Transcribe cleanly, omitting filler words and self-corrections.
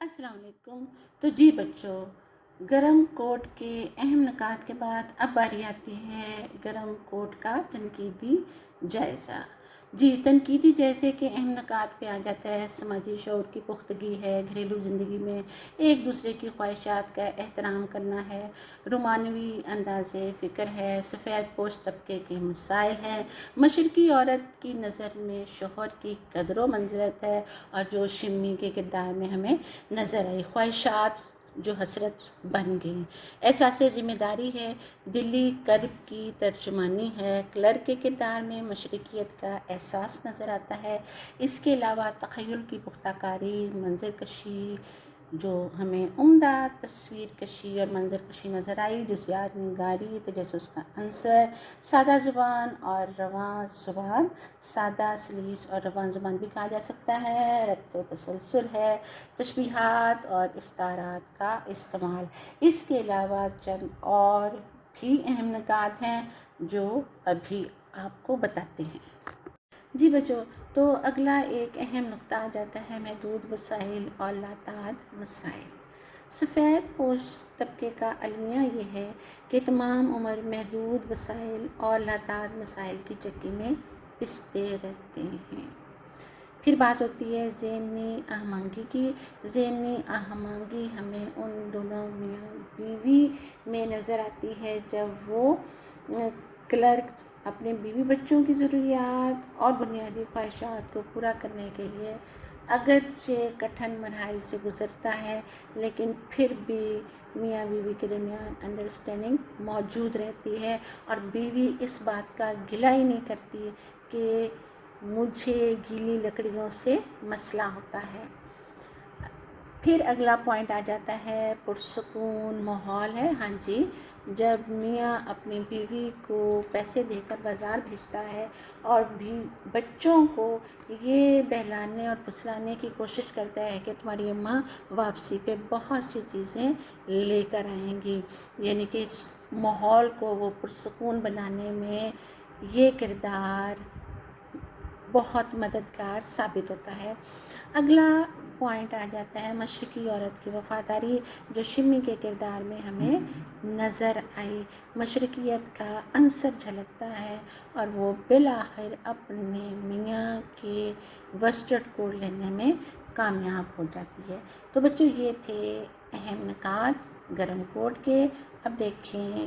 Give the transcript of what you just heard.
السلام علیکم۔ تو جی بچوں، گرم کوٹ کے اہم نکات کے بعد اب باری آتی ہے گرم کوٹ کا تنقیدی جائزہ۔ جی، تنقیدی جائزے کے اہم نکات پہ آ جاتا ہے سماجی شعور کی پختگی ہے، گھریلو زندگی میں ایک دوسرے کی خواہشات کا احترام کرنا ہے، رومانوی انداز فکر ہے، سفید پوش طبقے کے مسائل ہیں، مشرقی عورت کی نظر میں شوہر کی قدر و منزلت ہے، اور جو شمی کے کردار میں ہمیں نظر آئی خواہشات جو حسرت بن گئی، احساس ذمہ داری ہے، دلی کرب کی ترجمانی ہے، کلرک کے کردار میں مشرقیت کا احساس نظر آتا ہے۔ اس کے علاوہ تخیل کی پختہ کاری، منظر کشی جو ہمیں عمدہ تصویر کشی اور منظر کشی نظر آئی، جزیات نگاری، تجسس کا عنصر، سادہ زبان اور رواں زبان، سادہ سلیس اور رواں زبان بھی کہا جا سکتا ہے، ربط و تسلسل ہے، تشبیہات اور استعارات کا استعمال۔ اس کے علاوہ چند اور بھی اہم نکات ہیں جو ابھی آپ کو بتاتے ہیں۔ جی بچوں، تو اگلا ایک اہم نقطہ آ جاتا ہے محدود وسائل اور لاتعداد مسائل۔ سفید پوش طبقے کا المیہ یہ ہے کہ تمام عمر محدود وسائل اور لاتعداد مسائل کی چکی میں پستے رہتے ہیں۔ پھر بات ہوتی ہے ذہنی اہمانگی کی۔ ذہنی اہمانگی ہمیں ان دونوں میاں بیوی میں نظر آتی ہے جب وہ کلرک اپنے بیوی بچوں کی ضروریات اور بنیادی خواہشات کو پورا کرنے کے لیے اگرچہ کٹھن مراحل سے گزرتا ہے، لیکن پھر بھی میاں بیوی کے درمیان انڈرسٹینڈنگ موجود رہتی ہے، اور بیوی اس بات کا گلہ ہی نہیں کرتی کہ مجھے گیلی لکڑیوں سے مسئلہ ہوتا ہے۔ پھر اگلا پوائنٹ آ جاتا ہے پرسکون ماحول ہے۔ ہاں جی، جب میاں اپنی بیوی کو پیسے دے کر بازار بھیجتا ہے اور بھی بچوں کو یہ بہلانے اور پھسلانے کی کوشش کرتا ہے کہ تمہاری اماں واپسی پہ بہت سی چیزیں لے کر آئیں گی، یعنی کہ اس ماحول کو وہ پرسکون بنانے میں یہ کردار بہت مددگار ثابت ہوتا ہے۔ اگلا پوائنٹ آ جاتا ہے مشرقی عورت کی وفاداری، جو شمی کے کردار میں ہمیں نظر آئی۔ مشرقیت کا عنصر جھلکتا ہے اور وہ بالآخر اپنے میاں کے وسٹرڈ کوٹ لینے میں کامیاب ہو جاتی ہے۔ تو بچوں، یہ تھے اہم نکات گرم کوٹ کے۔ اب دیکھیں